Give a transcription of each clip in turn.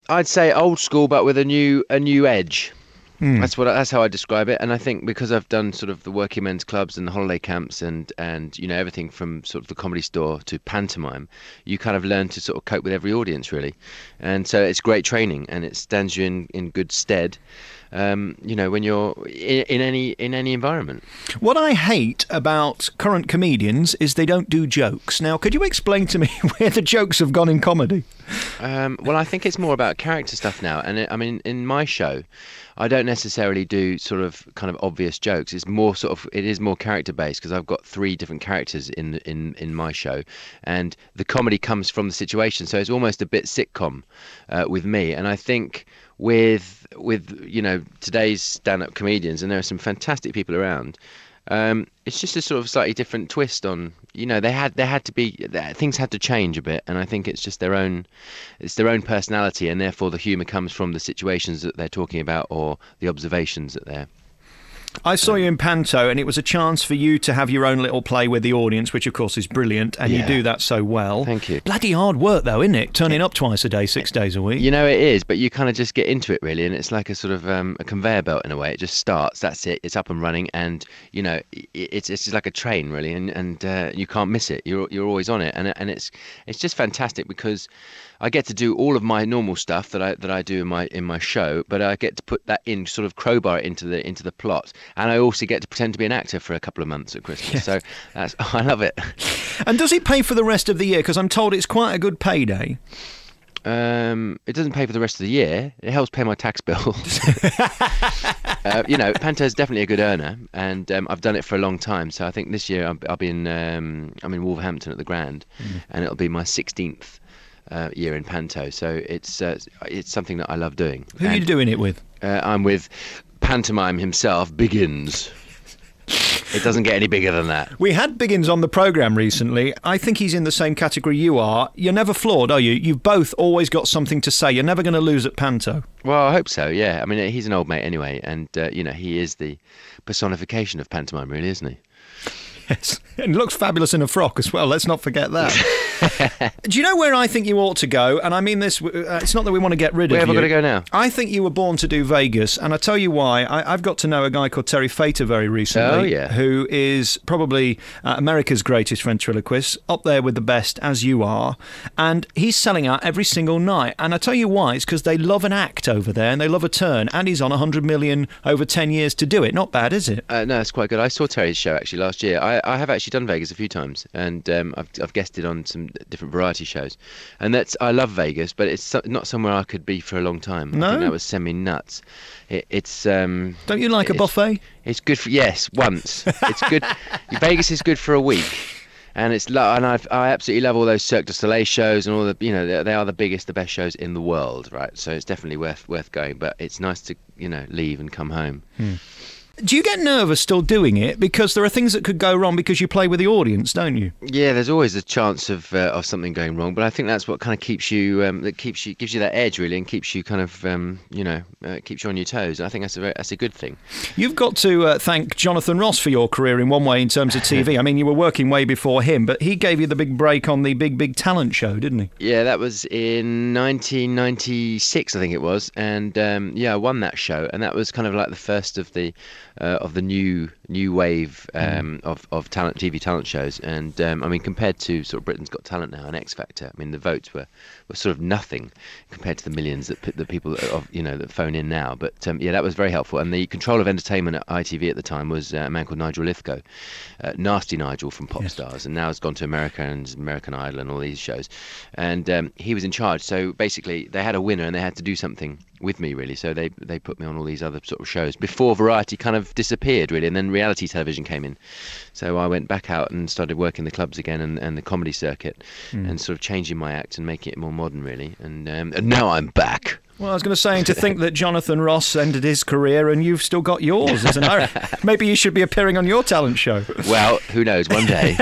I'd say old school, but with a new edge. Hmm. That's how I describe it. And I think because I've done sort of the working men's clubs and the holiday camps and everything from sort of the Comedy Store to pantomime, you kind of learn to sort of cope with every audience really. And so it's great training and it stands you in good stead. When you're in any environment. What I hate about current comedians is they don't do jokes. Now, could you explain to me where the jokes have gone in comedy? Well, I think it's more about character stuff now, and I mean, in my show, I don't necessarily do sort of kind of obvious jokes. It is more character based because I've got three different characters in my show, and the comedy comes from the situation, so it's almost a bit sitcom with me, and I think with today's stand-up comedians, and there are some fantastic people around. It's just a sort of slightly different twist on, things had to change a bit, and I think it's their own personality, and therefore the humour comes from the situations that they're talking about or the observations that they're. I saw you in Panto, and it was a chance for you to have your own little play with the audience, which of course is brilliant, and you Yeah. do that so well. Thank you. Bloody hard work, though, isn't it? Turning up twice a day, 6 days a week. It is, but you kind of just get into it really, and it's like a sort of a conveyor belt in a way. It just starts, that's it, it's up and running, and it's just like a train really, and you can't miss it. You're always on it, and it's just fantastic because I get to do all of my normal stuff that I do in my show, but I get to put that in, sort of crowbar it into the plot, and I also get to pretend to be an actor for a couple of months at Christmas. So I love it. And does it pay for the rest of the year? Because I'm told it's quite a good payday. It doesn't pay for the rest of the year. It helps pay my tax bill. Panto's definitely a good earner, and I've done it for a long time. So I think this year I'll be I'm in Wolverhampton at the Grand, and it'll be my 16th year in Panto. So it's something that I love doing. Who are you doing it with? I'm with pantomime himself, Biggins. It doesn't get any bigger than that. We had Biggins on the programme recently. I think he's in the same category you are. You're never flawed, are you? You've both always got something to say. You're never going to lose at Panto. Well, I hope so, yeah. I mean, he's an old mate anyway, and, he is the personification of pantomime, really, isn't he? Yes, and looks fabulous in a frock as well. Let's not forget that. Do you know where I think you ought to go? And I mean this, it's not that we want to get rid of you. Where have I got to go now? I think you were born to do Vegas, and I tell you why. I've got to know a guy called Terry Fator very recently, Oh, yeah. who is probably America's greatest ventriloquist, up there with the best, as you are, and he's selling out every single night. And I tell you why, it's because they love an act over there, and they love a turn, and he's on 100 million over 10 years to do it. Not bad, is it? No, it's quite good. I saw Terry's show actually last year. I have actually done Vegas a few times, and I've guested on some different variety shows, and I love Vegas, but it's not somewhere I could be for a long time. No? I think that was semi-nuts. It's Don't you like a buffet? It's good for, yes, once. It's good. Vegas is good for a week. And I absolutely love all those Cirque du Soleil shows and all the, they are the biggest, the best shows in the world, right? So it's definitely worth going, but it's nice to, leave and come home. Do you get nervous still doing it? Because there are things that could go wrong because you play with the audience, don't you? Yeah, there's always a chance of something going wrong, but I think that's what kind of gives you that edge really, and keeps you kind of keeps you on your toes. I think that's a good thing. You've got to thank Jonathan Ross for your career in one way in terms of TV. I mean, you were working way before him, but he gave you the big break on the Big Talent Show, didn't he? Yeah, that was in 1996, I think it was, and I won that show, and that was kind of like the first of the new wave of TV talent shows, and I mean, compared to sort of Britain's Got Talent now and X Factor, I mean, the votes were sort of nothing compared to the millions that the people that phone in now. But that was very helpful, and the control of entertainment at ITV at the time was a man called Nigel Lithgow, Nasty Nigel from Pop Stars, and now has gone to America and American Idol and all these shows, and he was in charge. So basically, they had a winner and they had to do something with me really, so they put me on all these other sort of shows before variety kind of disappeared really, and then reality television came in. So I went back out and started working the clubs again and the comedy circuit, and sort of changing my act and making it more modern really, and now I'm back. Well, I was going to say, to think that Jonathan Ross ended his career and you've still got yours as an maybe you should be appearing on your talent show. Well, who knows, one day.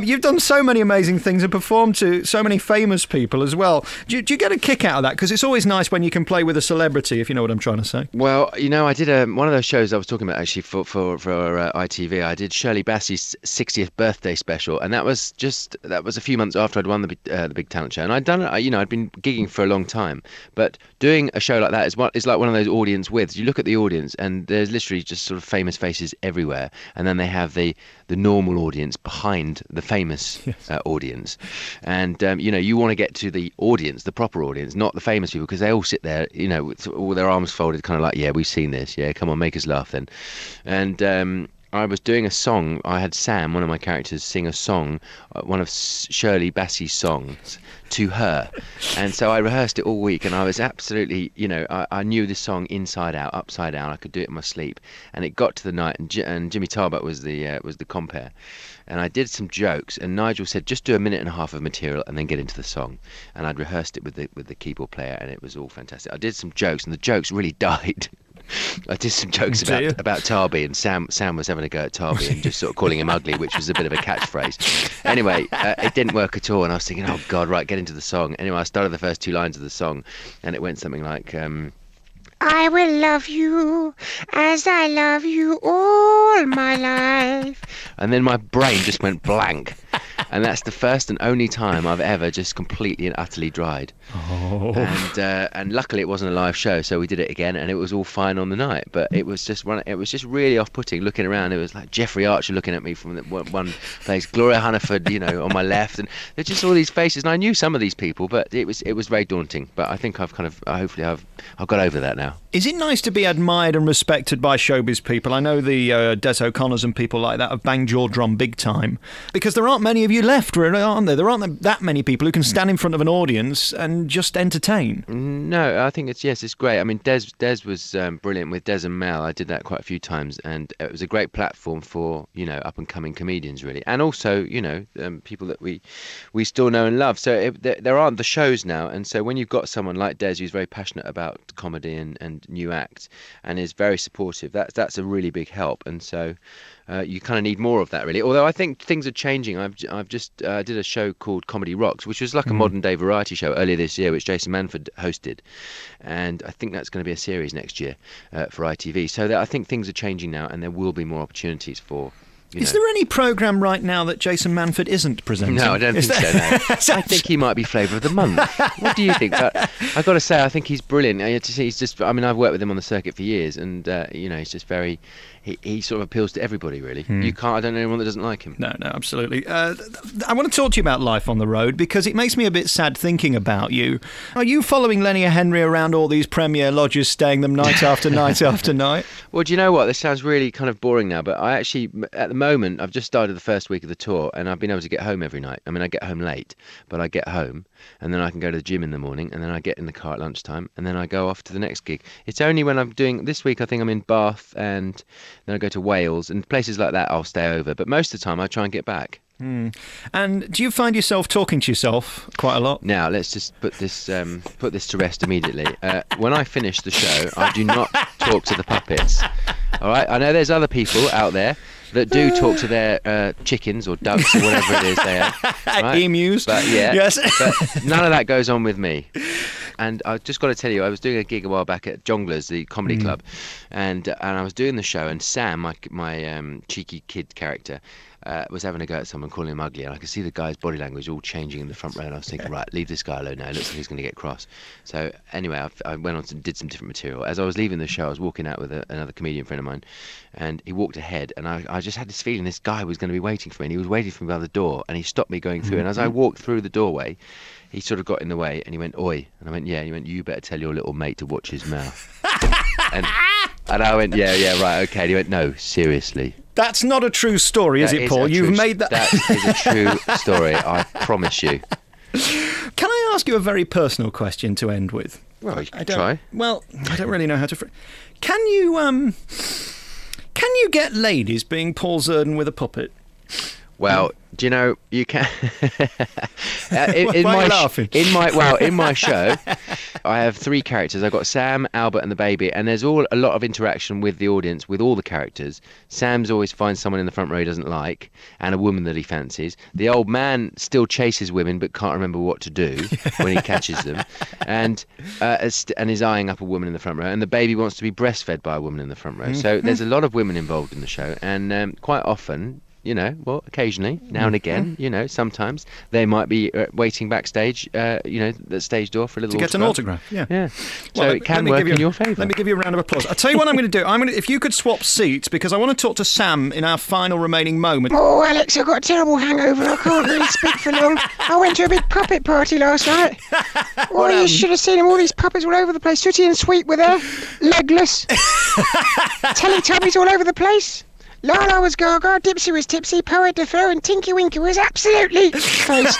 You've done so many amazing things and performed to so many famous people as well. Do you get a kick out of that? Because it's always nice when you can play with a celebrity, if you know what I'm trying to say. Well, I did one of those shows I was talking about actually for ITV. I did Shirley Bassey's 60th birthday special, and that was a few months after I'd won the big talent show, and I'd done it. I'd been gigging for a long time. But doing a show like that is like one of those audience widths. You look at the audience and there's literally just sort of famous faces everywhere, and then they have the normal audience behind the famous audience, and you want to get to the audience, the proper audience, not the famous people, because they all sit there, with all their arms folded, kind of like, yeah, we've seen this, yeah, come on, make us laugh then. And I was doing a song. I had Sam, one of my characters, sing a song, one of Shirley Bassey's songs, to her. And so I rehearsed it all week, and I was absolutely, I knew this song inside out, upside down. I could do it in my sleep. And it got to the night, and Jimmy Tarbuck was the compere. And I did some jokes, and Nigel said, just do a minute and a half of material and then get into the song. And I'd rehearsed it with the keyboard player, and it was all fantastic. I did some jokes, and the jokes really died. I did some jokes about Tarby, and Sam was having a go at Tarby and just sort of calling him ugly, which was a bit of a catchphrase. Anyway, it didn't work at all, and I was thinking, oh God, right, get into the song. Anyway, I started the first two lines of the song, and it went something like, I will love you as I love you all my life. And then my brain just went blank. And that's the first and only time I've ever just completely and utterly dried. Oh. And luckily it wasn't a live show, so we did it again, and it was all fine on the night. But it was just really off-putting looking around. It was like Jeffrey Archer looking at me from one place, Gloria Hunniford, on my left, and there's just all these faces. And I knew some of these people, but it was very daunting. But I think I've got over that now. Is it nice to be admired and respected by showbiz people? I know the Des O'Connors and people like that have banged your drum big time, because there aren't many of you left, really, aren't there? There aren't that many people who can stand in front of an audience and just entertain. No, I think it's great. I mean, Des was brilliant with Des and Mel. I did that quite a few times, and it was a great platform for up and coming comedians, really, and also people that we still know and love. So there aren't the shows now, and so when you've got someone like Des who's very passionate about comedy and new acts and is very supportive, that's a really big help. And so you kind of need more of that, really. Although I think things are changing. I've just did a show called Comedy Rocks, which was like a modern day variety show earlier this year, which Jason Manford hosted, and I think that's going to be a series next year for ITV. So I think things are changing now, and there will be more opportunities for. Is there any programme right now that Jason Manford isn't presenting? No, I don't think so. No. I think he might be flavour of the month. What do you think? But I've got to say, I think he's brilliant. He's just. I mean, I've worked with him on the circuit for years, and he's just very. He sort of appeals to everybody, really. You can't. I don't know anyone that doesn't like him. No, absolutely. I want to talk to you about life on the road, because it makes me a bit sad thinking about you. Are you following Lenny or Henry around all these premier lodges, staying them night after night after night? Well, do you know what? This sounds really kind of boring now, but I actually, at the moment, I've just started the first week of the tour, and I've been able to get home every night. I mean, I get home late, but I get home, and then I can go to the gym in the morning, and then I get in the car at lunchtime, and then I go off to the next gig. It's only when I'm doing this week, I think I'm in Bath, and then I go to Wales and places like that. I'll stay over, but most of the time I try and get back. And do you find yourself talking to yourself quite a lot? Now let's just put this to rest immediately. When I finish the show, I do not talk to the puppets. All right, I know there's other people out there that do talk to their chickens or ducks or whatever it is they are, right? Emus. But yes. But none of that goes on with me. And I've just got to tell you, I was doing a gig a while back at Jongleurs, the comedy club, and I was doing the show, and Sam, my cheeky kid character, was having a go at someone, calling him ugly, and I could see the guy's body language all changing in the front row, and I was thinking, right, leave this guy alone now, it looks like he's going to get cross. So anyway, I went on and did some different material. As I was leaving the show, I was walking out with another comedian friend of mine, and he walked ahead, and I just had this feeling this guy was going to be waiting for me, and he was waiting for me by the door, and he stopped me going through, and as I walked through the doorway, he sort of got in the way, and he went, "Oi," and I went, "Yeah," and he went, "You better tell your little mate to watch his mouth." and I went, yeah, right, okay, and he went, "No, seriously." That's not a true story, is it, Paul? You've made that... That is a true story, I promise you. Can I ask you a very personal question to end with? Well, you can try. Well, I don't really know how to... Can you get ladies being Paul Zerdin with a puppet? Well, do you know you can? Why are you laughing? In my show, I have three characters. I've got Sam, Albert, and the baby, and there's a lot of interaction with the audience with all the characters. Sam's always finds someone in the front row he doesn't like, and a woman that he fancies. The old man still chases women but can't remember what to do when he catches them, and is eyeing up a woman in the front row. And the baby wants to be breastfed by a woman in the front row. So there's a lot of women involved in the show, and quite often. Occasionally, now and again, sometimes they might be waiting backstage, the stage door for a little to get an autograph. Yeah. So it can work in your favour. Let me give you a round of applause. I'll tell you what I'm going to do. If you could swap seats, because I want to talk to Sam in our final remaining moment. Oh, Alex, I've got a terrible hangover. I can't really speak for long. I went to a big puppet party last night. Oh, you should have seen them. All these puppets all over the place. Sooty and Sweet were there, legless. Teletubbies all over the place. Lala was gaga, Dipsy was tipsy, Poet Defoe and Tinky Winky was absolutely faced.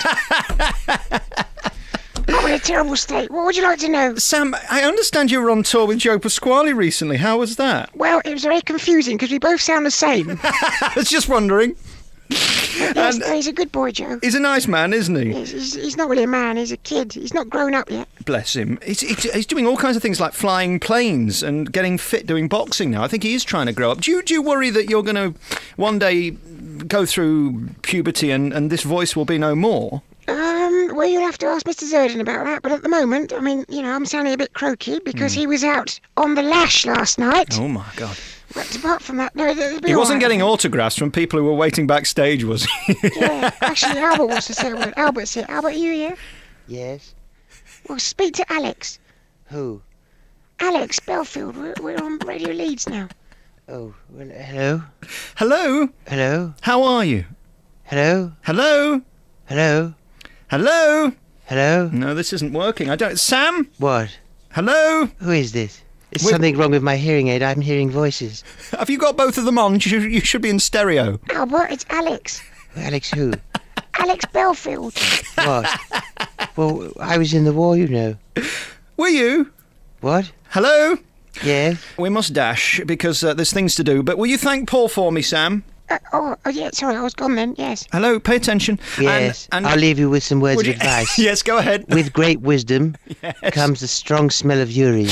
I'm in a terrible state. What would you like to know? Sam, I understand you were on tour with Joe Pasquale recently. How was that? Well, it was very confusing because we both sound the same. I was just wondering. Yes, he's a good boy, Joe. He's a nice man, isn't he? He's not really a man, he's a kid. He's not grown up yet. Bless him. He's doing all kinds of things like flying planes and getting fit doing boxing now. I think he is trying to grow up. Do you worry that you're going to one day go through puberty and this voice will be no more? Well, you'll have to ask Mr. Zerdin about that, but at the moment, I mean, I'm sounding a bit croaky because he was out on the lash last night. Oh, my God. But apart from that, no, he wasn't getting autographs from people who were waiting backstage, was he? Yeah, actually, Albert wants to say a word. Albert's here. Albert, are you here? Yes. Well, speak to Alex. Who? Alex, Belfield. We're on Radio Leeds now. Oh, well, hello? Hello? Hello? How are you? Hello? Hello? Hello? Hello? Hello? No, this isn't working. Sam? What? Hello? Who is this? Is something wrong with my hearing aid? I'm hearing voices. Have you got both of them on? You should be in stereo. Albert, it's Alex. Alex who? Alex Belfield. What? Well, I was in the war, you know. Were you? What? Hello? Yes? We must dash because there's things to do. But will you thank Paul for me, Sam? Oh, yeah, sorry, I was gone then, yes. Hello, pay attention. Yes, and I'll leave you with some words of advice. Yes, go ahead. With great wisdom comes the strong smell of urine.